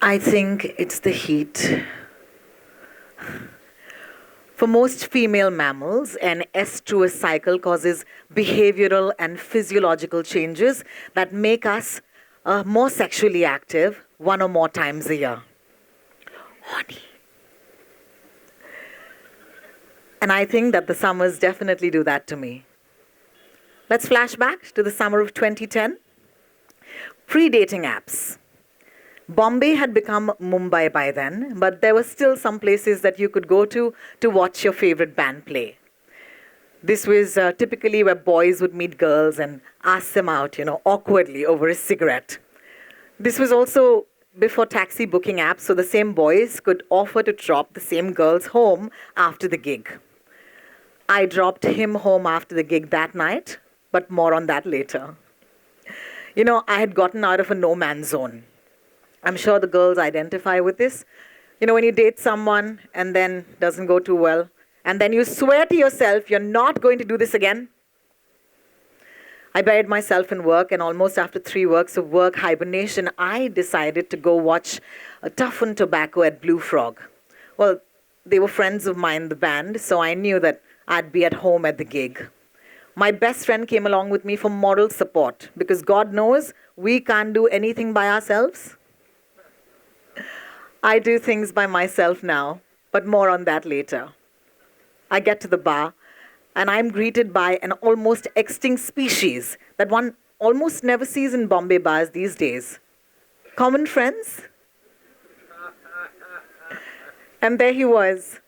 I think it's the heat. For most female mammals, an estrous cycle causes behavioral and physiological changes that make us more sexually active one or more times a year. Horny. And I think that the summers definitely do that to me. Let's flash back to the summer of 2010. Pre-dating apps. Bombay had become Mumbai by then, but there were still some places that you could go to watch your favorite band play. This was typically where boys would meet girls and ask them out, awkwardly over a cigarette. This was also before taxi booking apps, so the same boys could offer to drop the same girls home after the gig. I dropped him home after the gig that night, but more on that later. I had gotten out of a no-man's zone. I'm sure the girls identify with this. When you date someone and then doesn't go too well, and then you swear to yourself you're not going to do this again. I buried myself in work, and almost after 3 weeks of work hibernation, I decided to go watch a Tough and Tobacco at Blue Frog. Well, they were friends of mine, the band, so I knew that I'd be at home at the gig. My best friend came along with me for moral support, because God knows we can't do anything by ourselves. I do things by myself now, but more on that later. I get to the bar, and I'm greeted by an almost extinct species that one almost never sees in Bombay bars these days. Common friends? And there he was,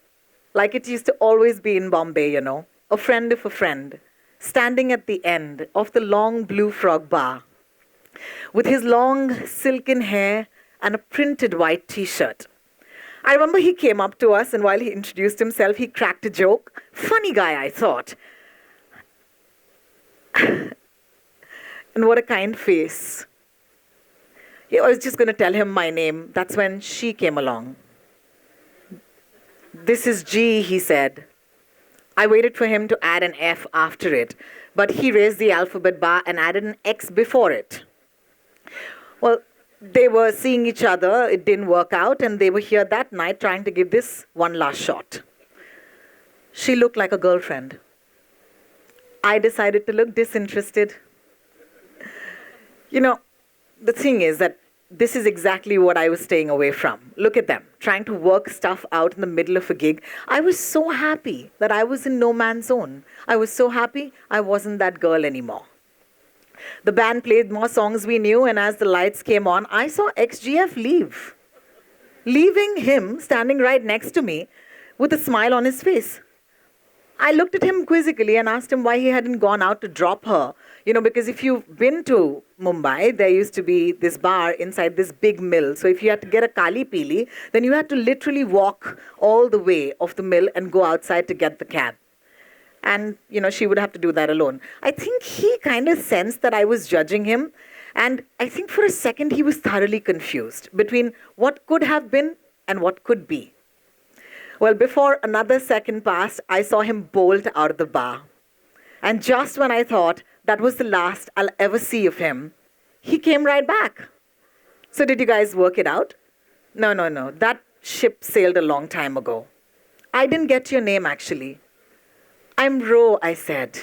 like it used to always be in Bombay, a friend of a friend, standing at the end of the long Blue Frog bar, with his long silken hair and a printed white t-shirt. I remember he came up to us, and while he introduced himself, he cracked a joke. Funny guy, I thought. And what a kind face. I was just going to tell him my name. That's when she came along. This is G, he said. I waited for him to add an F after it, but he raised the alphabet bar and added an X before it. Well, they were seeing each other, it didn't work out, and they were here that night trying to give this one last shot. She looked like a girlfriend. I decided to look disinterested. The thing is that this is exactly what I was staying away from. Look at them, trying to work stuff out in the middle of a gig. I was so happy that I was in no man's zone. I was so happy I wasn't that girl anymore. The band played more songs we knew, and as the lights came on, I saw XGF leave. Leaving him standing right next to me with a smile on his face. I looked at him quizzically and asked him why he hadn't gone out to drop her. Because if you've been to Mumbai, there used to be this bar inside this big mill. So if you had to get a Kali Pili, then you had to literally walk all the way off the mill and go outside to get the cab. And, she would have to do that alone. I think he kind of sensed that I was judging him. And I think for a second he was thoroughly confused between what could have been and what could be. Well, before another second passed, I saw him bolt out of the bar. And just when I thought that was the last I'll ever see of him, he came right back. So did you guys work it out? No. That ship sailed a long time ago. I didn't get your name, actually. I'm Ro, I said.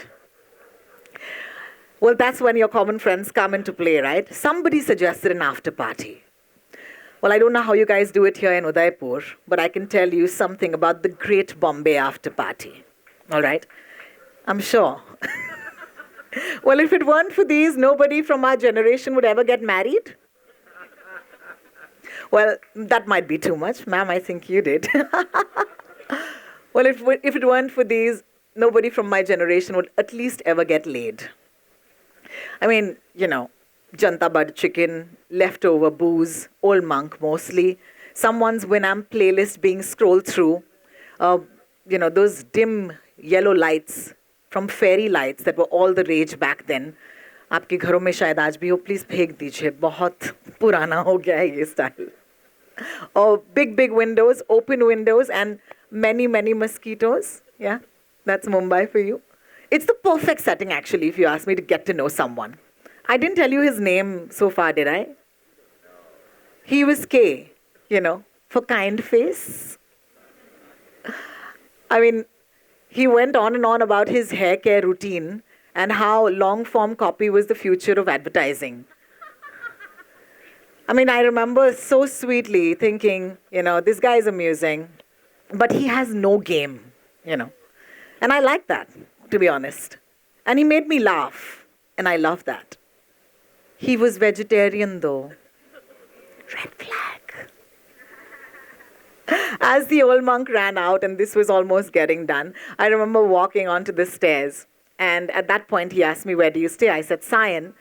Well, that's when your common friends come into play, right? Somebody suggested an after party. Well, I don't know how you guys do it here in Udaipur, but I can tell you something about the great Bombay after party. All right? I'm sure. Well, if it weren't for these, nobody from our generation would ever get married. Well, that might be too much. Ma'am, I think you did. Well, if it weren't for these, nobody from my generation would at least ever get laid. I mean, Janta butter chicken, leftover booze, old monk mostly, someone's Winamp playlist being scrolled through, those dim yellow lights from fairy lights that were all the rage back then. आपके घरों में शायद आज भी हो, please फेंक दीजिए, बहुत पुराना हो गया है ये style. Oh, big windows, open windows, and many mosquitoes. Yeah, that's Mumbai for you. It's the perfect setting, actually, if you ask me, to get to know someone. I didn't tell you his name so far, did I? He was K. for kind face. I mean, he went on and on about his hair care routine and how long form copy was the future of advertising. I mean, I remember so sweetly thinking, this guy is amusing, but he has no game, you know. And I like that, to be honest. And he made me laugh, and I love that. He was vegetarian, though. Red flag. As the old monk ran out, and this was almost getting done, I remember walking onto the stairs. And at that point, he asked me, where do you stay? I said, Sion.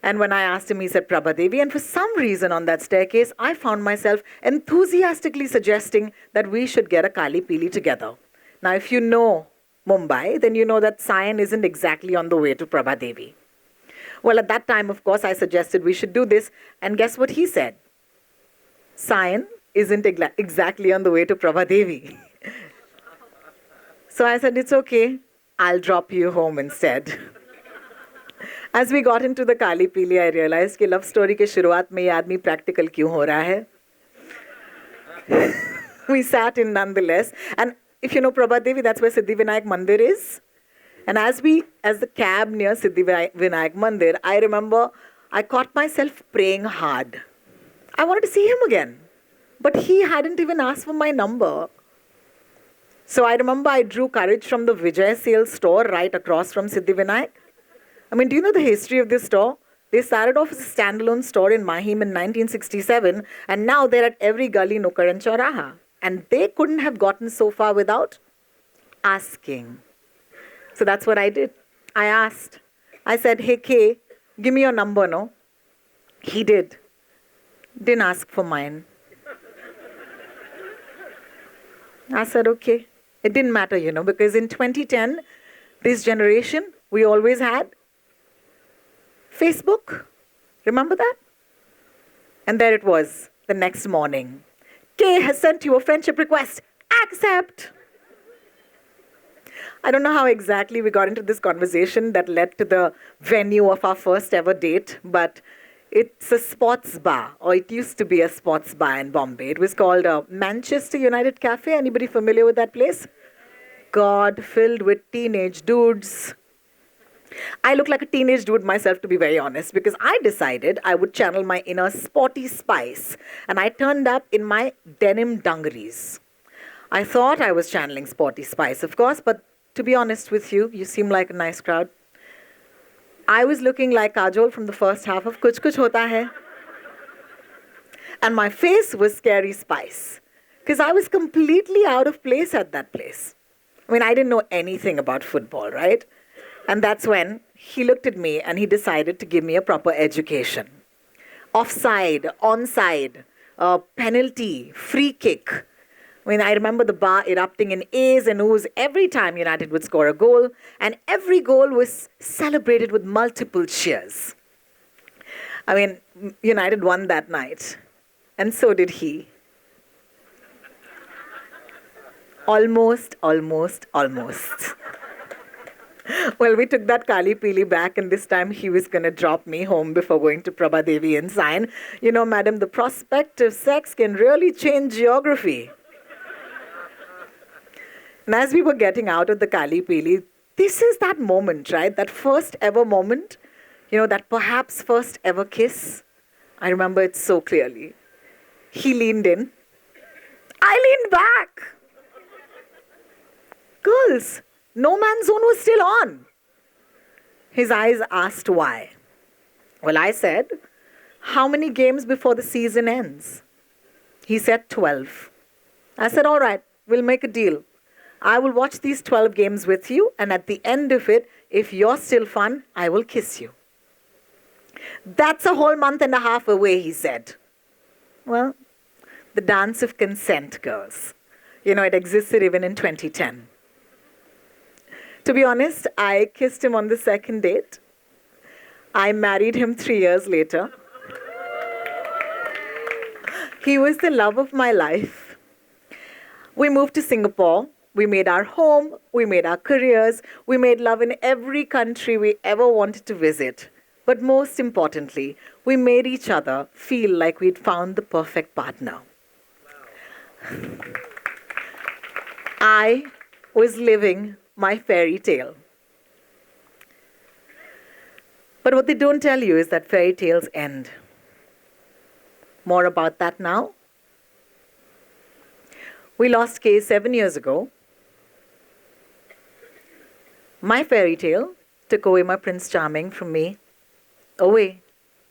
And when I asked him, he said, Prabhadevi. And for some reason on that staircase, I found myself enthusiastically suggesting that we should get a Kali Pili together. Now, if you know Mumbai, then you know that Sion isn't exactly on the way to Prabhadevi. Well, at that time, of course, I suggested we should do this. And guess what he said? Sion isn't exactly on the way to Prabhadevi. So I said, it's okay. I'll drop you home instead. As we got into the Kali Pili, I realized कि love story के शुरुआत में ये आदमी practical क्यों हो रहा है? We sat in nonetheless. And if you know Prabhadevi, that's where Siddhivinayak Mandir is. And as the cab near Siddhivinayak Mandir, I remember I caught myself praying hard. I wanted to see him again. But he hadn't even asked for my number. So I remember I drew courage from the Vijay Sales store right across from Siddhivinayak. I mean, do you know the history of this store? They started off as a standalone store in Mahim in 1967, and now they're at every gully, nukkad and chauraha. And they couldn't have gotten so far without asking. So that's what I did. I asked. I said, hey, K, give me your number, no? He did. Didn't ask for mine. I said, okay. It didn't matter, because in 2010, this generation, we always had Facebook. Remember that? And there it was, the next morning. K has sent you a friendship request. Accept. I don't know how exactly we got into this conversation that led to the venue of our first ever date, but it's a sports bar, or it used to be a sports bar in Bombay. It was called Manchester United Cafe. Anybody familiar with that place? God, filled with teenage dudes. I look like a teenage dude myself, to be very honest, because I decided I would channel my inner sporty spice, and I turned up in my denim dungarees. I thought I was channeling sporty spice, of course, but to be honest with you, you seem like a nice crowd. I was looking like Kajol from the first half of Kuch Kuch Hota Hai. And my face was scary spice, because I was completely out of place at that place. I mean, I didn't know anything about football, right? And that's when he looked at me and he decided to give me a proper education. Offside, onside, penalty, free kick. I mean, I remember the bar erupting in A's and O's every time United would score a goal, and every goal was celebrated with multiple cheers. I mean, United won that night, and so did he. Almost. Well, we took that Kali Pili back, and this time he was going to drop me home before going to Prabhadevi and Sion. Madam, the prospect of sex can really change geography. And as we were getting out of the Kali Pili, this is that moment, right? That first ever moment, that perhaps first ever kiss. I remember it so clearly. He leaned in. I leaned back. Girls, no man's zone was still on. His eyes asked why. Well, I said, how many games before the season ends? He said 12. I said, all right, we'll make a deal. I will watch these 12 games with you, and at the end of it, if you're still fun, I will kiss you. That's a whole month and a half away, he said. Well, the dance of consent, girls. It existed even in 2010. To be honest, I kissed him on the second date. I married him 3 years later. He was the love of my life. We moved to Singapore. We made our home. We made our careers. We made love in every country we ever wanted to visit. But most importantly, we made each other feel like we'd found the perfect partner. I was living my fairy tale. But what they don't tell you is that fairy tales end. More about that now. We lost Kay 7 years ago. My fairy tale took away my Prince Charming from me, away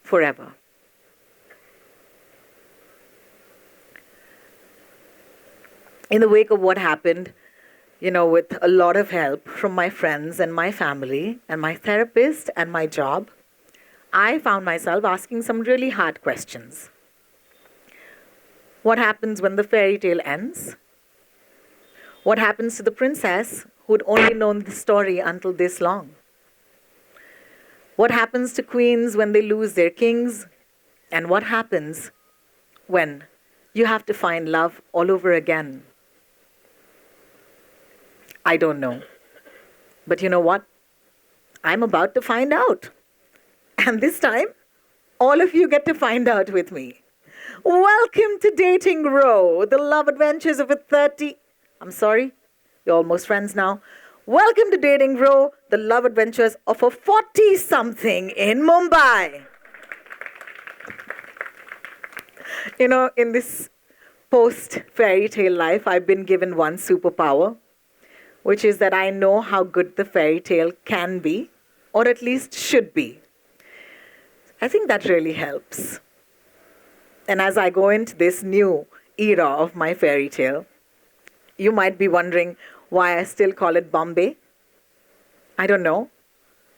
forever. In the wake of what happened, with a lot of help from my friends and my family and my therapist and my job, I found myself asking some really hard questions. What happens when the fairy tale ends? What happens to the princess who'd only known the story until this long? What happens to queens when they lose their kings? And what happens when you have to find love all over again? I don't know. But you know what? I'm about to find out. And this time, all of you get to find out with me. Welcome to Dating Row, the love adventures of a 30... I'm sorry, you're almost friends now. Welcome to Dating Row, the love adventures of a 40-something in Mumbai. In this post-fairy tale life, I've been given one superpower, which is that I know how good the fairy tale can be, or at least should be. I think that really helps. And as I go into this new era of my fairy tale, you might be wondering why I still call it Bombay. I don't know.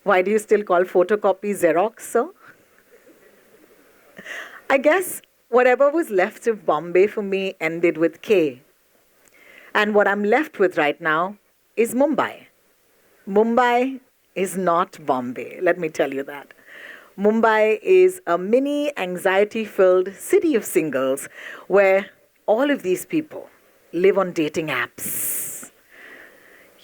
Why do you still call photocopy Xerox, sir? I guess whatever was left of Bombay for me ended with K. And what I'm left with right now is Mumbai. Mumbai is not Bombay, let me tell you that. Mumbai is a mini anxiety-filled city of singles where all of these people live on dating apps.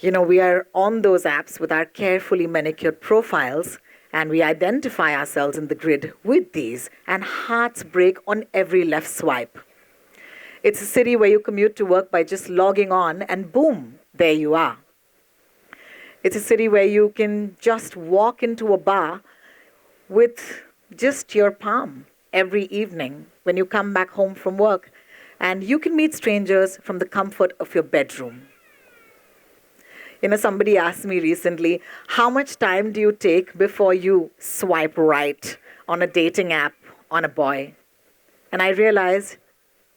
We are on those apps with our carefully manicured profiles, and we identify ourselves in the grid with these, and hearts break on every left swipe. It's a city where you commute to work by just logging on, and boom, there you are. It's a city where you can just walk into a bar with just your palm every evening when you come back home from work, and you can meet strangers from the comfort of your bedroom. Somebody asked me recently, how much time do you take before you swipe right on a dating app on a boy? And I realized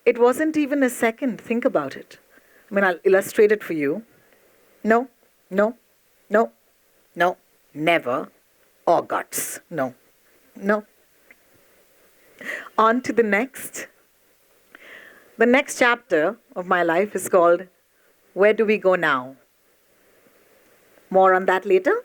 it wasn't even a second. Think about it. I'll illustrate it for you. No, no, no, no, never, or guts. No, no. On to the next. The next chapter of my life is called, Where Do We Go Now? More on that later.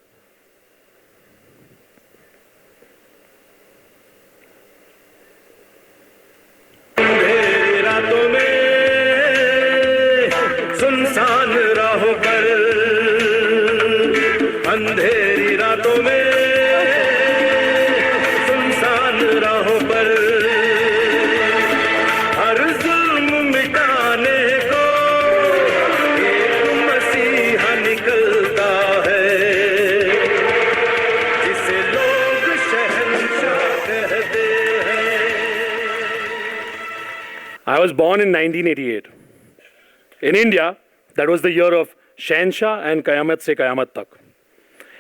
I was born in 1988. In India, that was the year of Shahenshah and Qayamat Se Qayamat Tak.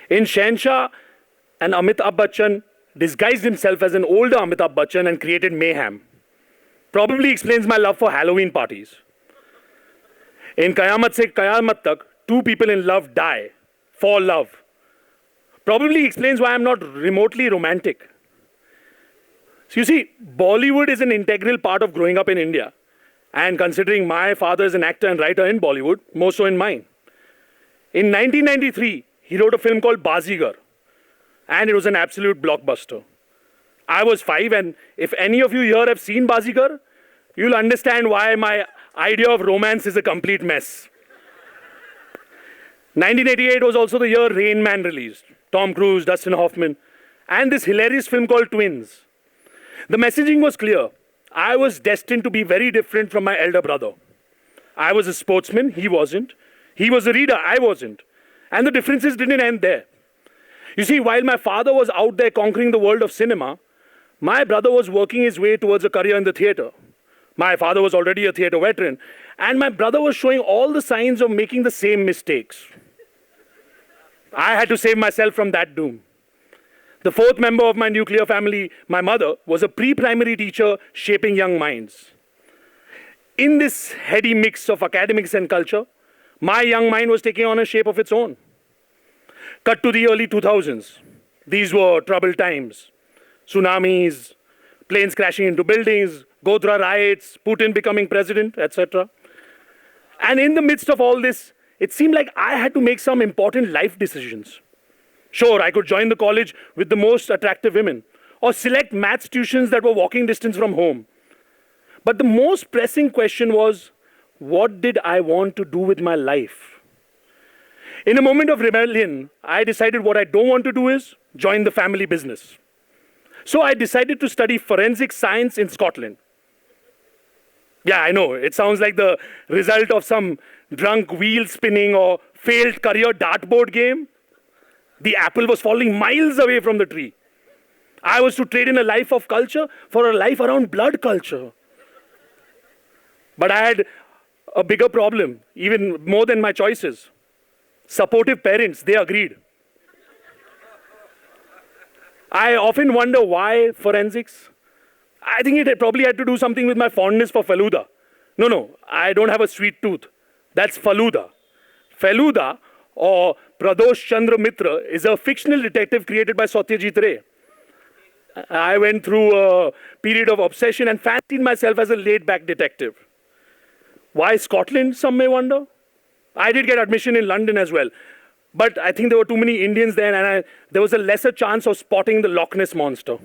In Shahenshah, an Amitabh Bachchan disguised himself as an older Amitabh Bachchan and created mayhem. Probably explains my love for Halloween parties. In Qayamat Se Qayamat Tak, two people in love die for love. Probably explains why I'm not remotely romantic. So you see, Bollywood is an integral part of growing up in India. And considering my father is an actor and writer in Bollywood, more so in mine. In 1993, he wrote a film called Bazigar. And it was an absolute blockbuster. I was 5, and if any of you here have seen Bazigar, you'll understand why my idea of romance is a complete mess. 1988 was also the year Rain Man released. Tom Cruise, Dustin Hoffman, and this hilarious film called Twins. The messaging was clear. I was destined to be very different from my elder brother. I was a sportsman, he wasn't. He was a reader, I wasn't. And the differences didn't end there. You see, while my father was out there conquering the world of cinema, my brother was working his way towards a career in the theatre. My father was already a theatre veteran, and my brother was showing all the signs of making the same mistakes. I had to save myself from that doom. The fourth member of my nuclear family, my mother, was a pre-primary teacher shaping young minds. In this heady mix of academics and culture, my young mind was taking on a shape of its own. Cut to the early 2000s. These were troubled times. Tsunamis, planes crashing into buildings, Godhra riots, Putin becoming president, etc. And in the midst of all this, it seemed like I had to make some important life decisions. Sure, I could join the college with the most attractive women, or select maths tuitions that were walking distance from home. But the most pressing question was, what did I want to do with my life? In a moment of rebellion, I decided what I don't want to do is join the family business. So I decided to study forensic science in Scotland. Yeah, I know, it sounds like the result of some drunk wheel spinning or failed career dartboard game. The apple was falling miles away from the tree. I was to trade in a life of culture for a life around blood culture. But I had a bigger problem, even more than my choices. Supportive parents, they agreed. I often wonder why forensics. I think it probably had to do something with my fondness for Faluda. No, I don't have a sweet tooth. That's Faluda. Faluda, or Pradosh Chandra Mitra, is a fictional detective created by Satyajit Ray. I went through a period of obsession and fancied myself as a laid-back detective. Why Scotland, some may wonder? I did get admission in London as well. But I think there were too many Indians there, and there was a lesser chance of spotting the Loch Ness Monster.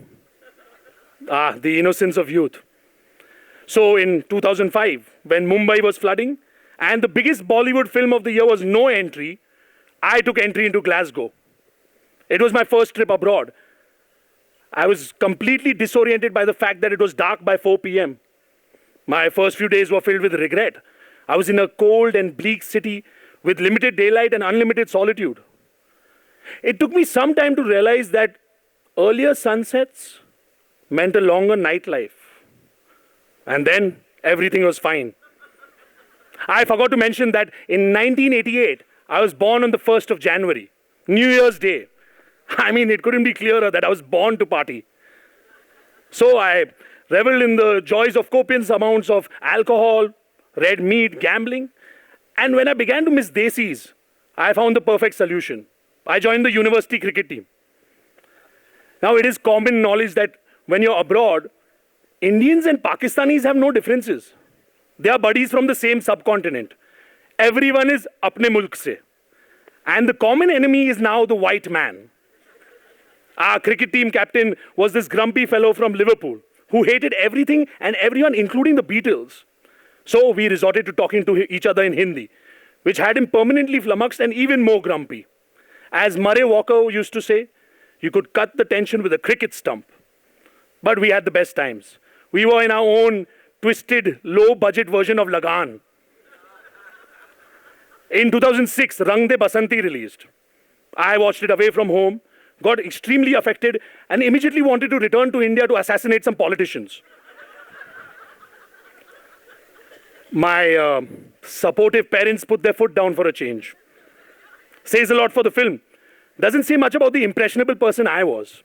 The innocence of youth. So in 2005, when Mumbai was flooding, and the biggest Bollywood film of the year was No Entry, I took entry into Glasgow. It was my first trip abroad. I was completely disoriented by the fact that it was dark by 4 p.m. My first few days were filled with regret. I was in a cold and bleak city with limited daylight and unlimited solitude. It took me some time to realize that earlier sunsets meant a longer nightlife. And then everything was fine. I forgot to mention that in 1988, I was born on the 1st of January, New Year's Day. I mean, it couldn't be clearer that I was born to party. So I reveled in the joys of copious amounts of alcohol, red meat, gambling. And when I began to miss desis, I found the perfect solution. I joined the university cricket team. Now, it is common knowledge that when you're abroad, Indians and Pakistanis have no differences. They are buddies from the same subcontinent. Everyone is apne mulk se. And the common enemy is now the white man. Our cricket team captain was this grumpy fellow from Liverpool who hated everything and everyone, including the Beatles. So we resorted to talking to each other in Hindi, which had him permanently flummoxed and even more grumpy. As Murray Walker used to say, you could cut the tension with a cricket stump. But we had the best times. We were in our own twisted, low-budget version of Lagan. In 2006, Rang De Basanti released. I watched it away from home, got extremely affected, and immediately wanted to return to India to assassinate some politicians. My supportive parents put their foot down for a change. Says a lot for the film. Doesn't say much about the impressionable person I was.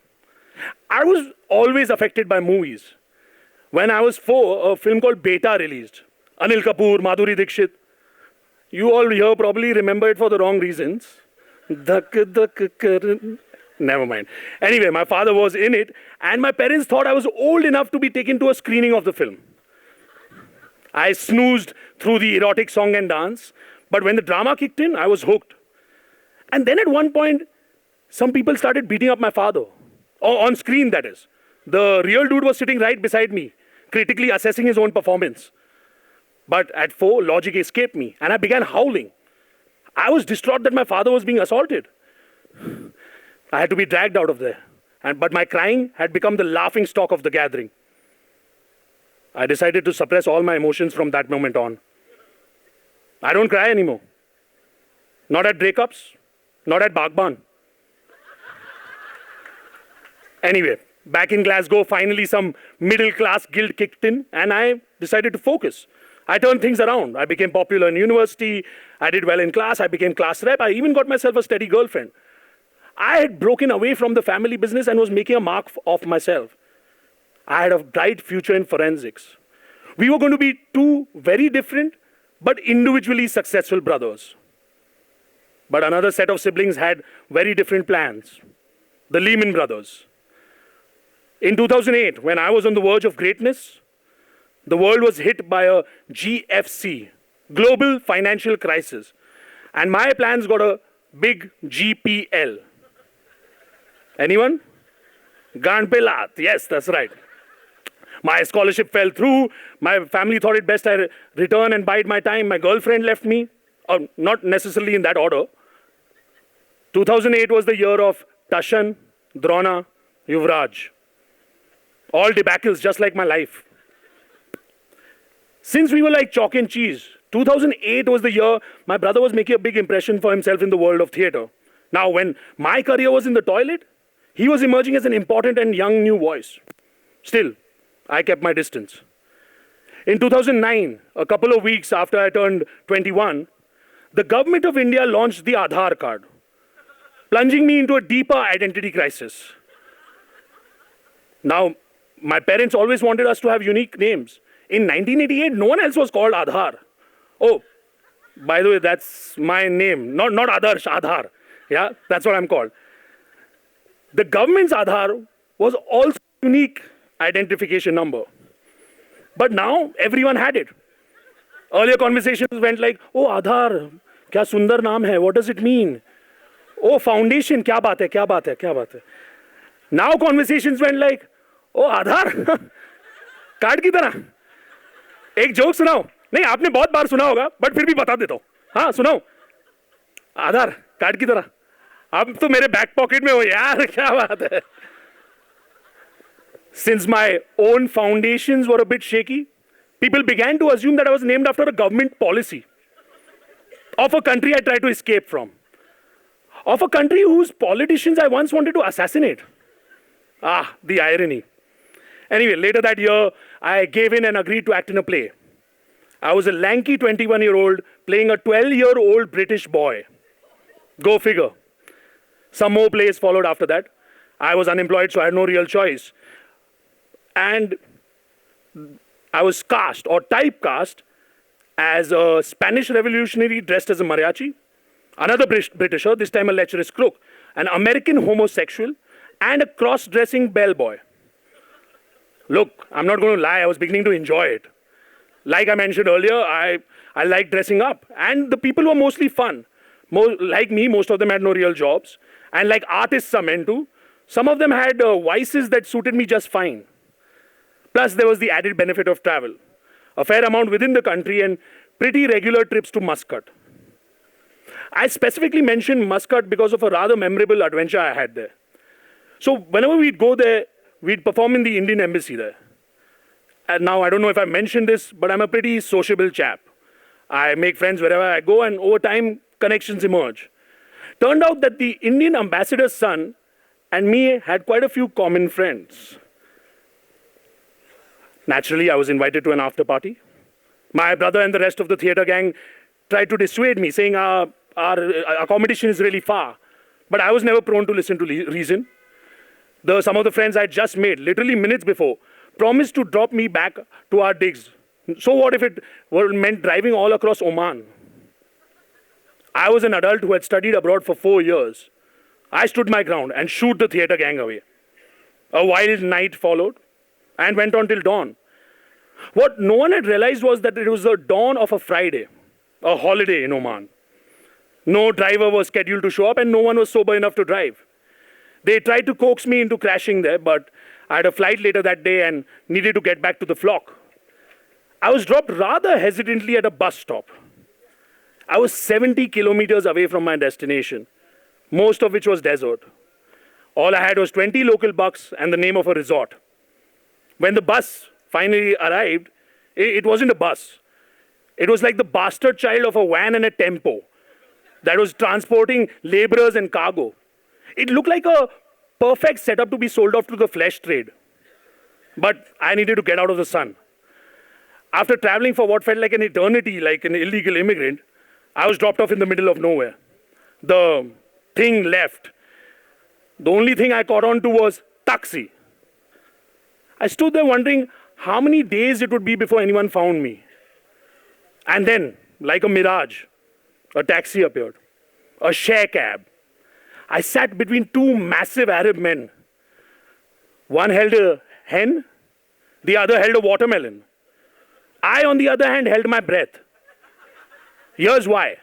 I was always affected by movies. When I was 4, a film called Beta released. Anil Kapoor, Madhuri Dixit. You all here probably remember it for the wrong reasons. Never mind. Anyway, my father was in it, and my parents thought I was old enough to be taken to a screening of the film. I snoozed through the erotic song and dance, but when the drama kicked in, I was hooked. And then at one point, some people started beating up my father. On screen, that is. The real dude was sitting right beside me, critically assessing his own performance. But at 4, logic escaped me, and I began howling. I was distraught that my father was being assaulted. I had to be dragged out of there. But my crying had become the laughing stock of the gathering. I decided to suppress all my emotions from that moment on. I don't cry anymore. Not at breakups, not at Bagban. Anyway, back in Glasgow, finally some middle-class guilt kicked in, and I decided to focus. I turned things around. I became popular in university. I did well in class. I became class rep. I even got myself a steady girlfriend. I had broken away from the family business and was making a mark of myself. I had a bright future in forensics. We were going to be two very different but individually successful brothers. But another set of siblings had very different plans. The Lehman Brothers. In 2008, when I was on the verge of greatness, the world was hit by a GFC, global financial crisis. And my plans got a big GPL. Anyone? Ganpelat. Yes, that's right. My scholarship fell through. My family thought it best I return and bide my time. My girlfriend left me. Not necessarily in that order. 2008 was the year of Tashan, Drona, Yuvraj. All debacles, just like my life. Since we were like chalk and cheese, 2008 was the year my brother was making a big impression for himself in the world of theatre. Now, when my career was in the toilet, he was emerging as an important and young new voice. Still, I kept my distance. In 2009, a couple of weeks after I turned 21, the government of India launched the Adhaar card, plunging me into a deeper identity crisis. Now, my parents always wanted us to have unique names. In 1988, no one else was called Adhar. Oh, by the way, that's my name. Not Adarsh, Adhar. Yeah, that's what I'm called. The government's Adhar was also a unique identification number. But now, everyone had it. Earlier conversations went like, oh, Adhar, kya sundar naam hai, what does it mean? Oh, foundation, kya baat hai, kya baat hai, kya baat hai. Now conversations went like, oh, Adhar, card की तरह एक joke सुनाओ नहीं आपने बहुत बार सुना होगा but फिर भी बता देता हूँ हाँ सुनाओ आधार कार्ड की तरह अब तो मेरे बैक पॉकेट में हो यार क्या बात है Since my own foundations were a bit shaky, people began to assume that I was named after a government policy of a country I tried to escape from, of a country whose politicians I once wanted to assassinate. Ah, the irony. Anyway, later that year, I gave in and agreed to act in a play. I was a lanky 21-year-old playing a 12-year-old British boy. Go figure. Some more plays followed after that. I was unemployed, so I had no real choice. And I was cast or typecast as a Spanish revolutionary dressed as a mariachi, another Britisher, this time a lecherous crook, an American homosexual, and a cross-dressing bellboy. Look, I'm not going to lie, I was beginning to enjoy it. Like I mentioned earlier, I liked dressing up. And the people were mostly fun. Like me, most of them had no real jobs. And like artists are meant to, some of them had vices that suited me just fine. Plus, there was the added benefit of travel. A fair amount within the country and pretty regular trips to Muscat. I specifically mentioned Muscat because of a rather memorable adventure I had there. So whenever we'd go there, we'd perform in the Indian embassy there. And now, I don't know if I mentioned this, but I'm a pretty sociable chap. I make friends wherever I go, and over time, connections emerge. Turned out that the Indian ambassador's son and me had quite a few common friends. Naturally, I was invited to an after party. My brother and the rest of the theatre gang tried to dissuade me, saying our accommodation is really far. But I was never prone to listen to reason. Some of the friends I had just made, literally minutes before, promised to drop me back to our digs. So what if it meant driving all across Oman? I was an adult who had studied abroad for 4 years. I stood my ground and shooed the theatre gang away. A wild night followed and went on till dawn. What no one had realized was that it was the dawn of a Friday, a holiday in Oman. No driver was scheduled to show up and no one was sober enough to drive. They tried to coax me into crashing there, but I had a flight later that day and needed to get back to the flock. I was dropped rather hesitantly at a bus stop. I was 70 kilometers away from my destination, most of which was desert. All I had was 20 local bucks and the name of a resort. When the bus finally arrived, it wasn't a bus. It was like the bastard child of a van and a tempo that was transporting laborers and cargo. It looked like a perfect setup to be sold off to the flesh trade. But I needed to get out of the sun. After traveling for what felt like an eternity, like an illegal immigrant, I was dropped off in the middle of nowhere. The thing left. The only thing I caught on to was taxi. I stood there wondering how many days it would be before anyone found me. And then, like a mirage, a taxi appeared. A share cab. I sat between two massive Arab men. One held a hen, the other held a watermelon. I, on the other hand, held my breath. Here's why.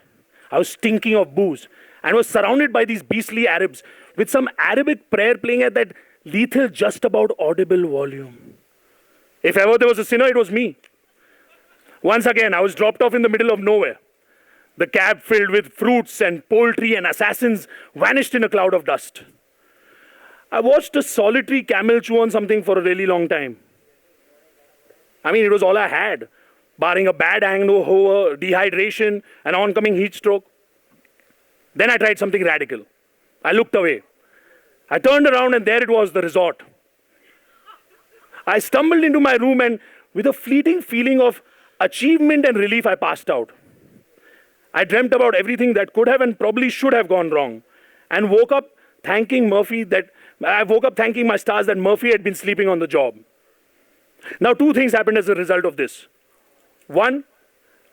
I was stinking of booze and was surrounded by these beastly Arabs with some Arabic prayer playing at that lethal, just about audible volume. If ever there was a sinner, it was me. Once again, I was dropped off in the middle of nowhere. The cab filled with fruits and poultry and assassins vanished in a cloud of dust. I watched a solitary camel chew on something for a really long time. I mean, it was all I had, barring a bad hangover, dehydration, an oncoming heat stroke. Then I tried something radical. I looked away. I turned around and there it was, the resort. I stumbled into my room and with a fleeting feeling of achievement and relief, I passed out. I dreamt about everything that could have and probably should have gone wrong and woke up thanking my stars that Murphy had been sleeping on the job. Now, two things happened as a result of this. One,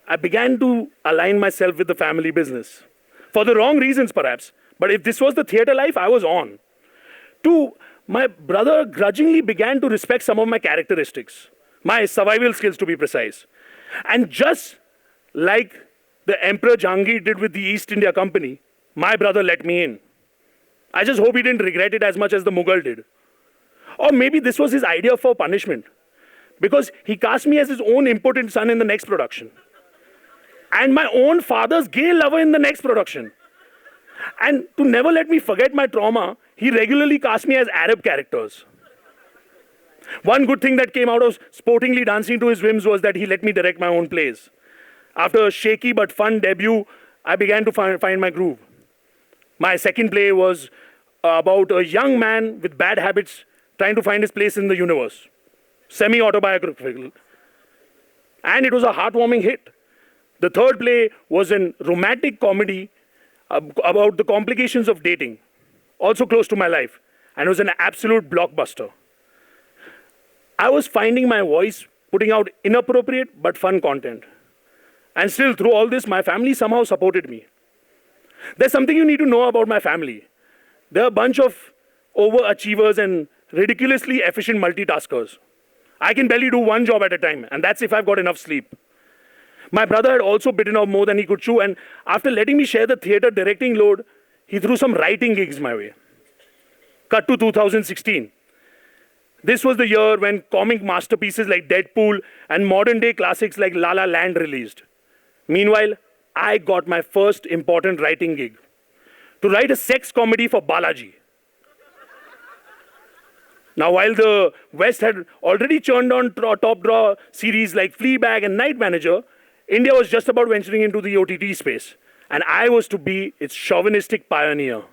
I began to align myself with the family business. For the wrong reasons, perhaps. But if this was the theater life, I was on. Two, my brother grudgingly began to respect some of my characteristics. My survival skills, to be precise. And just like the Emperor Jahangir did with the East India Company, my brother let me in. I just hope he didn't regret it as much as the Mughal did. Or maybe this was his idea for punishment. Because he cast me as his own impotent son in the next production. And my own father's gay lover in the next production. And to never let me forget my trauma, he regularly cast me as Arab characters. One good thing that came out of sportingly dancing to his whims was that he let me direct my own plays. After a shaky but fun debut, I began to find my groove. My second play was about a young man with bad habits trying to find his place in the universe. Semi-autobiographical. And it was a heartwarming hit. The third play was a romantic comedy about the complications of dating, also close to my life, and it was an absolute blockbuster. I was finding my voice, putting out inappropriate but fun content. And still, through all this, my family somehow supported me. There's something you need to know about my family. They're a bunch of overachievers and ridiculously efficient multitaskers. I can barely do one job at a time, and that's if I've got enough sleep. My brother had also bitten off more than he could chew, and after letting me share the theater directing load, he threw some writing gigs my way. Cut to 2016. This was the year when comic masterpieces like Deadpool and modern-day classics like La La Land released. Meanwhile, I got my first important writing gig to write a sex comedy for Balaji. Now, while the West had already churned on top draw series like Fleabag and Night Manager, India was just about venturing into the OTT space, and I was to be its chauvinistic pioneer.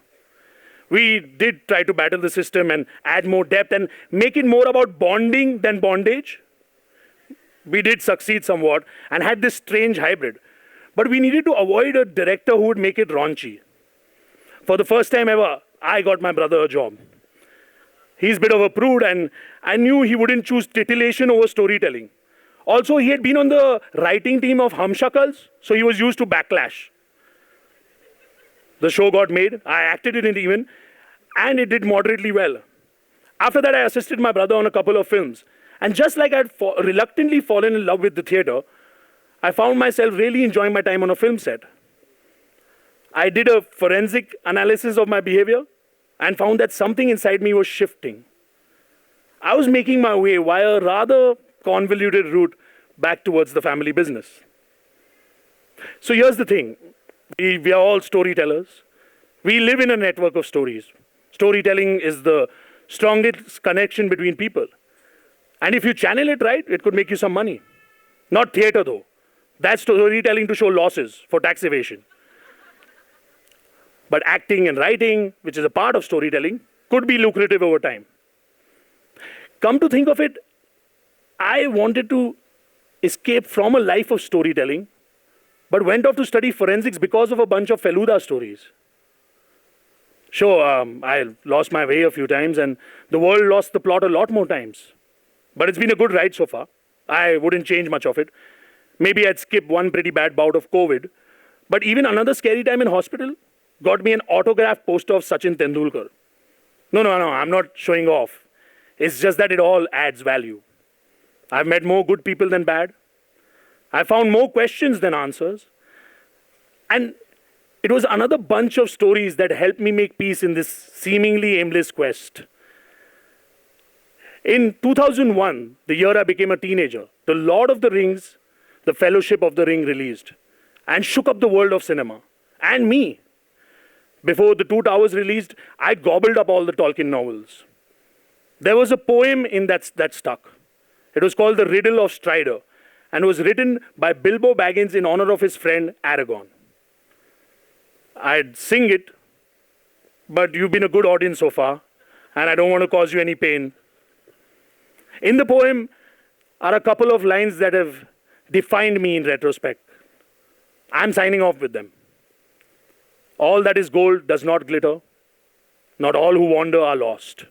We did try to battle the system and add more depth and make it more about bonding than bondage. We did succeed somewhat and had this strange hybrid. But we needed to avoid a director who would make it raunchy. For the first time ever, I got my brother a job. He's a bit of a prude, and I knew he wouldn't choose titillation over storytelling. Also, he had been on the writing team of Humshakals, so he was used to backlash. The show got made, I acted in it even, and it did moderately well. After that, I assisted my brother on a couple of films. And just like I'd reluctantly fallen in love with the theater, I found myself really enjoying my time on a film set. I did a forensic analysis of my behavior and found that something inside me was shifting. I was making my way via a rather convoluted route back towards the family business. So here's the thing. We are all storytellers. We live in a network of stories. Storytelling is the strongest connection between people. And if you channel it right, it could make you some money. Not theater though. That's storytelling to show losses for tax evasion. But acting and writing, which is a part of storytelling, could be lucrative over time. Come to think of it, I wanted to escape from a life of storytelling, but went off to study forensics because of a bunch of Feluda stories. Sure, I lost my way a few times, and the world lost the plot a lot more times. But it's been a good ride so far. I wouldn't change much of it. Maybe I'd skip one pretty bad bout of COVID. But even another scary time in hospital got me an autographed poster of Sachin Tendulkar. No, I'm not showing off. It's just that it all adds value. I've met more good people than bad. I found more questions than answers. And it was another bunch of stories that helped me make peace in this seemingly aimless quest. In 2001, the year I became a teenager, The Lord of the Rings, The Fellowship of the Ring released and shook up the world of cinema and me. Before The Two Towers released, I gobbled up all the Tolkien novels. There was a poem in that stuck. It was called The Riddle of Strider and was written by Bilbo Baggins in honor of his friend Aragorn. I'd sing it, but you've been a good audience so far, and I don't want to cause you any pain. In the poem are a couple of lines that have defined me in retrospect. I'm signing off with them. All that is gold does not glitter. Not all who wander are lost.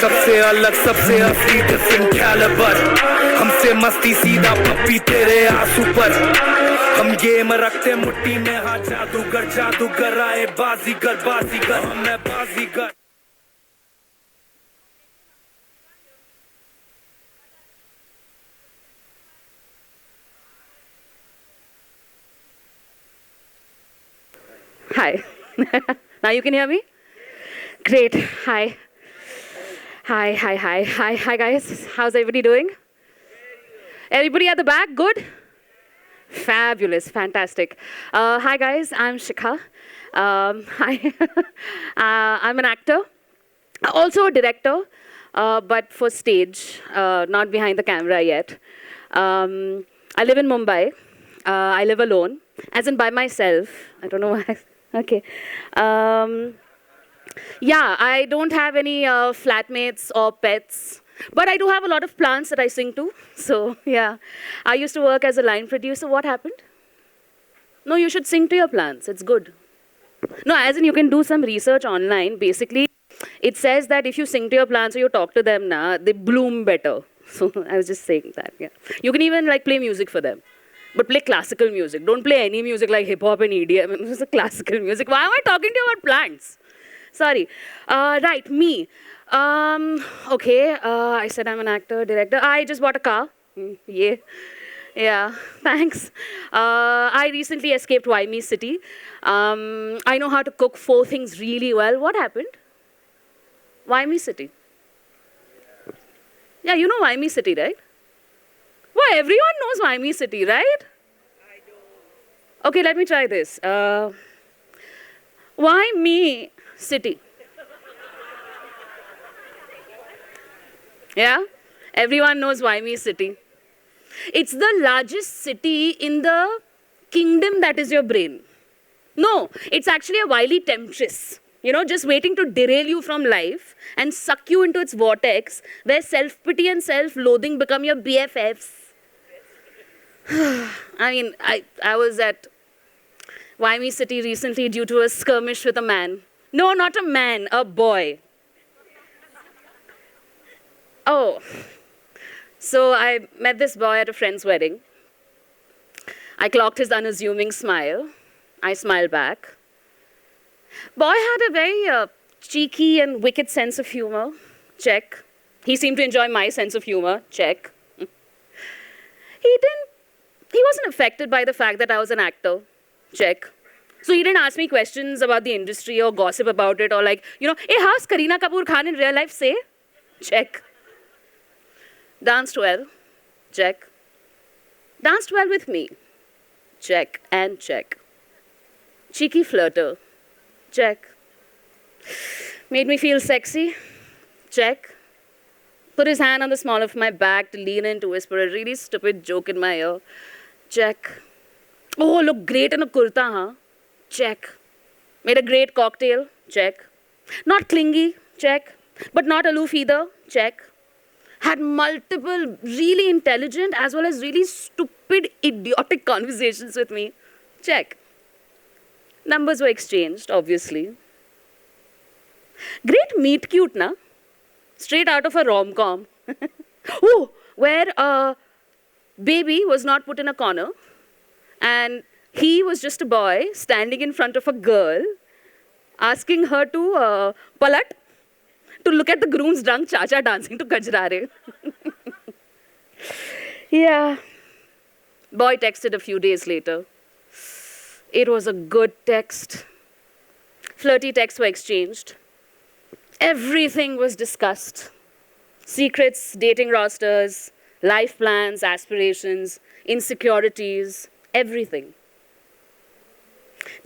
सबसे अलग सबसे असली different calibre हमसे मस्ती सीधा पप्पी तेरे आंसू पर हम गेम रखते मुट्ठी में हाँ जादूगर जादूगर आए बाजीगर बाजीगर मैं बाजीगर Hi. Now you can hear me? Great. Hi. Hi, guys. How's everybody doing? Everybody at the back, good? Fabulous, fantastic. Hi, guys. I'm Shikha. Hi. I'm an actor, also a director, but for stage, not behind the camera yet. I live in Mumbai. I live alone, as in by myself. I don't know why. Okay. Yeah, I don't have any flatmates or pets, but I do have a lot of plants that I sing to. So, yeah. I used to work as a line producer. What happened? No, you should sing to your plants. It's good. No, as in you can do some research online. Basically, it says that if you sing to your plants or you talk to them, they bloom better. So, I was just saying that, yeah. You can even like play music for them. But play classical music. Don't play any music like hip-hop and EDM. It's a classical music. Why am I talking to you about plants? Sorry. Right, me. Okay, I said I'm an actor, director. I just bought a car. Yeah, thanks. I recently escaped Waimi City. I know how to cook 4 things really well. What happened? Waimi City. Yeah, you know Waimi City, right? Well, everyone knows Waimi City, right? I do. Okay, let me try this. Why me? City. Yeah? Everyone knows Waimi City. It's the largest city in the kingdom that is your brain. No, it's actually a wily temptress. You know, just waiting to derail you from life and suck you into its vortex where self-pity and self-loathing become your BFFs. I mean, I was at Waimi City recently due to a skirmish with a man. No, not a man, a boy. Oh, so I met this boy at a friend's wedding. I clocked his unassuming smile. I smiled back. Boy had a very cheeky and wicked sense of humor. Check. He seemed to enjoy my sense of humor. Check. He wasn't affected by the fact that I was an actor. Check. So he didn't ask me questions about the industry or gossip about it or like, hey, how's Kareena Kapoor Khan in real life? Say, check. Danced well, check. Danced well with me, check and check. Cheeky flirter, check. Made me feel sexy, check. Put his hand on the small of my back to lean in to whisper a really stupid joke in my ear, check. Oh, look great in a kurta, huh? Check. Made a great cocktail, check. Not clingy, check. But not aloof either, check. Had multiple really intelligent as well as really stupid, idiotic conversations with me, check. Numbers were exchanged, obviously. Great meet cute, na? Straight out of a rom-com. Oh, where a baby was not put in a corner and he was just a boy standing in front of a girl asking her to palat to look at the groom's drunk chacha dancing to Kajrare. Yeah. Boy texted a few days later. It was a good text. Flirty texts were exchanged. Everything was discussed. Secrets, dating rosters, life plans, aspirations, insecurities, everything.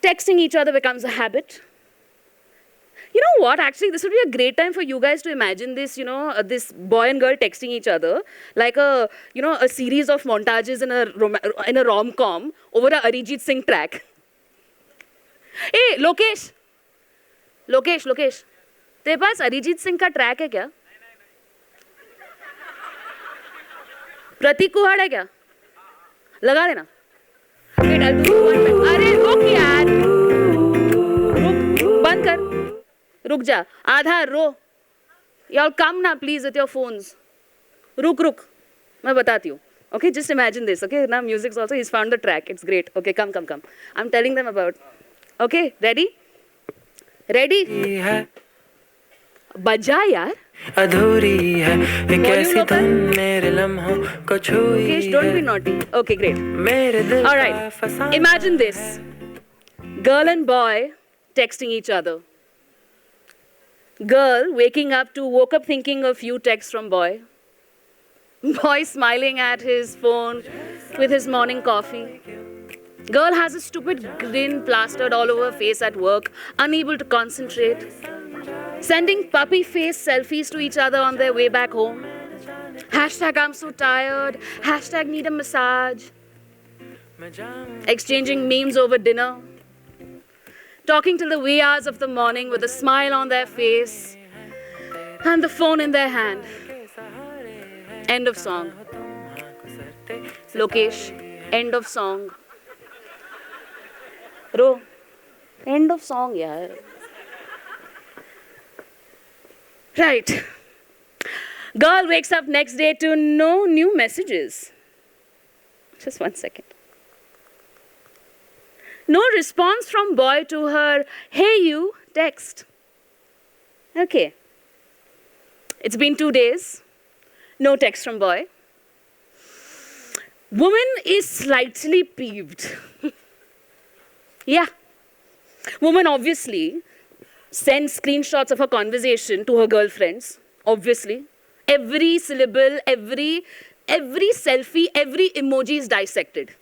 Texting each other becomes a habit. You know what? Actually, this would be a great time for you guys to imagine this, this boy and girl texting each other like a series of montages in a rom-com over a Arijit Singh track. Hey, Lokesh, तेरे पास अरिजीत सिंह का track है क्या? प्रतीक कुहाड़ है क्या? लगा देना. Wait, I'll do one minute. अरे रुक यार. रुक, बंद कर. रुक जा. आधार रो. Y'all come now, please, with your phones. रुक. मैं बताती हूँ. Okay, just imagine this. Okay, now music's also. He's found the track. It's great. Okay, come. I'm telling them about. Okay, ready? बजा यार. अधूरी है एक ऐसी धन मेरे लम्हों को छुई. Okay, don't be naughty. Okay, great. मेरे दिल All right. Imagine this. Girl and boy texting each other. Girl woke up thinking of few texts from boy. Boy smiling at his phone with his morning coffee. Girl has a stupid grin plastered all over her face at work, unable to concentrate. Sending puppy face selfies to each other on their way back home. Hashtag I'm so tired. Hashtag need a massage. Exchanging memes over dinner. Talking till the wee hours of the morning with a smile on their face and the phone in their hand. End of song. Lokesh, end of song. Ro, end of song, yaar. Right. Girl wakes up next day to no new messages. Just 1 second. No response from boy to her, hey you, text. Okay. It's been 2 days. No text from boy. Woman is slightly peeved. Yeah. Woman obviously sends screenshots of her conversation to her girlfriends. Obviously. Every syllable, every selfie, every emoji is dissected.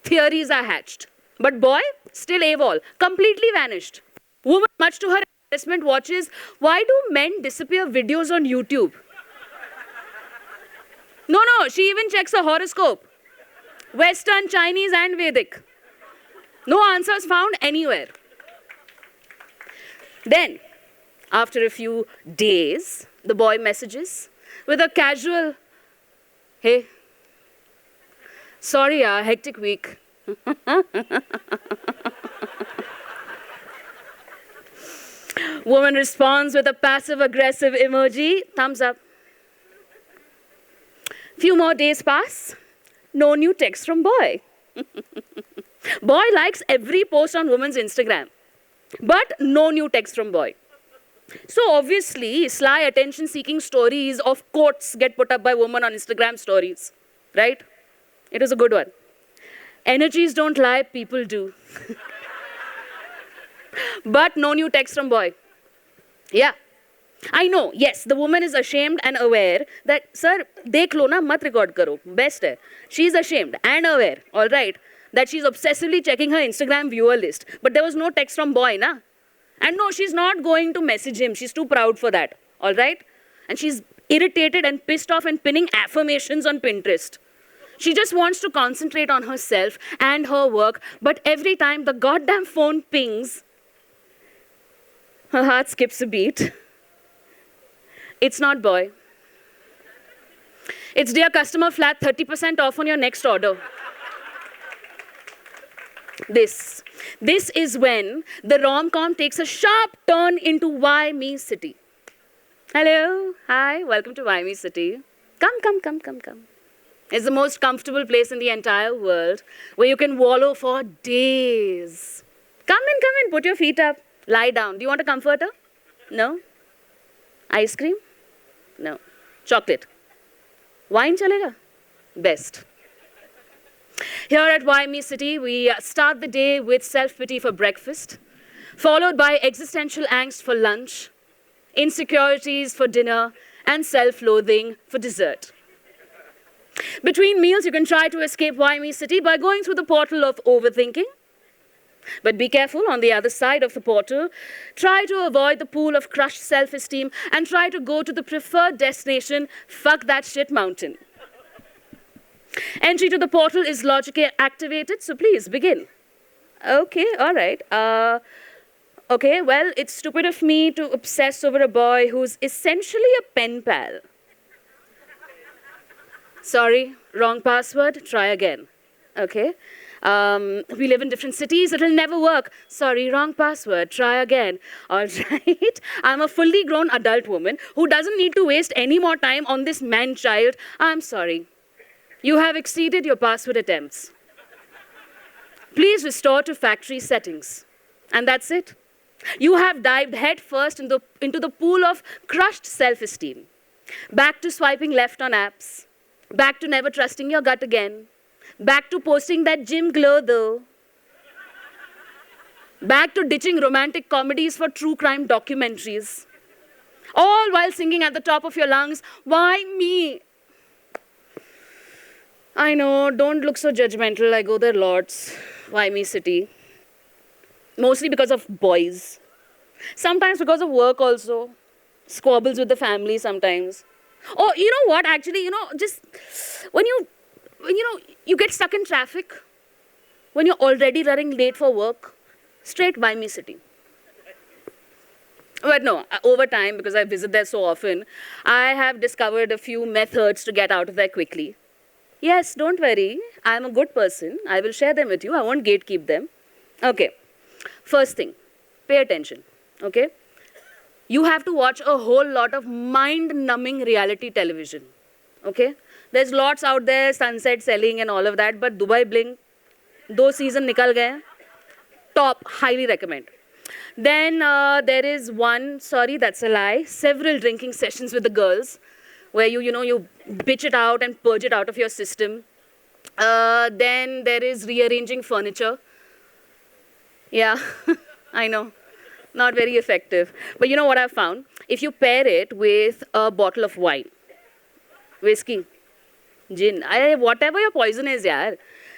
Theories are hatched. But boy, still AWOL, completely vanished. Woman, much to her embarrassment, watches, why do men disappear videos on YouTube? No, she even checks her horoscope. Western, Chinese and Vedic. No answers found anywhere. Then, after a few days, the boy messages with a casual, hey, sorry, hectic week. Woman responds with a passive-aggressive emoji, thumbs up. Few more days pass, no new text from boy. Boy likes every post on woman's Instagram, but no new text from boy. So obviously, sly attention-seeking stories of quotes get put up by women on Instagram stories, right? It was a good one. Energies don't lie, people do. But no new text from boy. Yeah. I know, yes, the woman is ashamed and aware that, sir, dekh lo na, mat record karo. Best hai. She's ashamed and aware, all right, that she's obsessively checking her Instagram viewer list. But there was no text from boy, na? And no, she's not going to message him. She's too proud for that, all right? And she's irritated and pissed off and pinning affirmations on Pinterest. She just wants to concentrate on herself and her work, but every time the goddamn phone pings, her heart skips a beat. It's not boy. It's dear customer, flat 30% off on your next order. This is when the rom-com takes a sharp turn into Why Me City. Hello, hi, welcome to Why Me City. Come. It's the most comfortable place in the entire world where you can wallow for days. Come in, put your feet up, lie down. Do you want a comforter? No? Ice cream? No. Chocolate? Wine chalega? Best. Here at Why Me City, we start the day with self-pity for breakfast, followed by existential angst for lunch, insecurities for dinner, and self-loathing for dessert. Between meals, you can try to escape Why Me City by going through the portal of overthinking. But be careful, on the other side of the portal, try to avoid the pool of crushed self-esteem and try to go to the preferred destination, fuck that shit mountain. Entry to the portal is logically activated, so please begin. Okay, all right. Okay, well, it's stupid of me to obsess over a boy who's essentially a pen pal. Sorry, wrong password, try again. Okay. We live in different cities, it'll never work. Sorry, wrong password, try again. All right, I'm a fully grown adult woman who doesn't need to waste any more time on this man-child. I'm sorry. You have exceeded your password attempts. Please restore to factory settings. And that's it. You have dived headfirst into the pool of crushed self-esteem. Back to swiping left on apps. Back to never trusting your gut again. Back to posting that gym glow though. Back to ditching romantic comedies for true crime documentaries. All while singing at the top of your lungs, why me? I know, don't look so judgmental, I go there lots. Why me city? Mostly because of boys. Sometimes because of work also. Squabbles with the family sometimes. Oh, you know what, actually, just when you get stuck in traffic, when you're already running late for work, straight by me city. But no, over time, because I visit there so often, I have discovered a few methods to get out of there quickly. Yes, don't worry, I'm a good person. I will share them with you. I won't gatekeep them. Okay, first thing, pay attention, okay? You have to watch a whole lot of mind-numbing reality television, okay? There's lots out there, Sunset Selling and all of that, but Dubai Bling, 2 seasons nikal gaye. Top, highly recommend. Then there is one, sorry, that's a lie, several drinking sessions with the girls, where you bitch it out and purge it out of your system. Then there is rearranging furniture. Yeah, I know. Not very effective. But you know what I've found? If you pair it with a bottle of wine, whiskey, gin, whatever your poison is, yaar,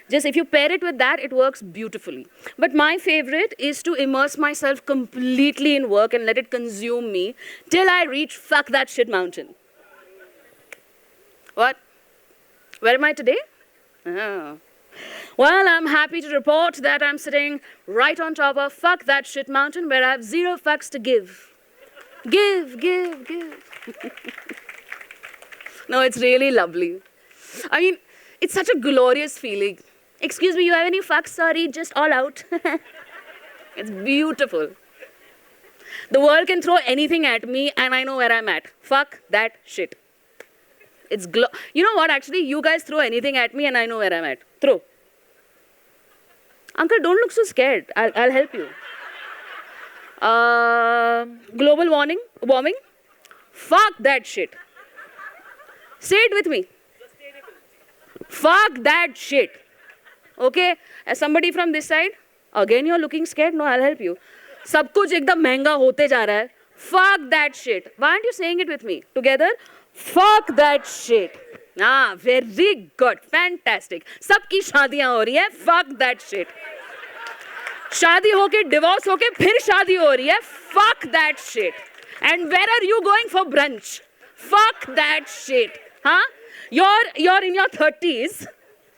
just if you pair it with that, it works beautifully. But my favorite is to immerse myself completely in work and let it consume me till I reach fuck that shit mountain. What? Where am I today? Oh. Well, I'm happy to report that I'm sitting right on top of fuck that shit mountain where I have 0 fucks to give. Give. No, it's really lovely. I mean, it's such a glorious feeling. Excuse me, you have any fucks? Sorry, just all out. It's beautiful. The world can throw anything at me and I know where I'm at. Fuck that shit. It's you know what, actually, you guys throw anything at me and I know where I'm at. Throw. Uncle, don't look so scared. I'll help you. Global warming? Fuck that shit. Say it with me. Fuck that shit. Okay? As somebody from this side, again you're looking scared? No, I'll help you. सब कुछ एकदम महंगा होते जा रहा है. Fuck that shit. Why aren't you saying it with me? Together? Fuck that shit. Ah, very good. Fantastic. सबकी शादियां हो रही है. Fuck that shit. शादी होके, divorce होके, फिर शादी हो रही है. Fuck that shit. And where are you going for brunch? Fuck that shit. Huh? You're in your 30s.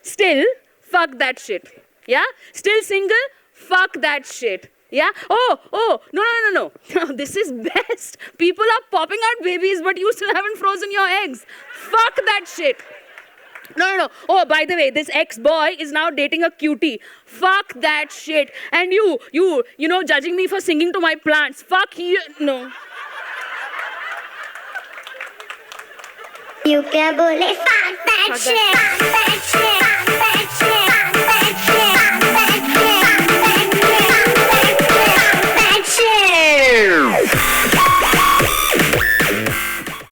Still, fuck that shit. Yeah? Still single? Fuck that shit. Yeah? Oh, no. This is best. People are popping out babies, but you still haven't frozen your eggs. Fuck that shit. No. Oh, by the way, this ex-boy is now dating a cutie. Fuck that shit. And you know, judging me for singing to my plants. Fuck you. No. You can bully, fuck that shit. Fuck that shit.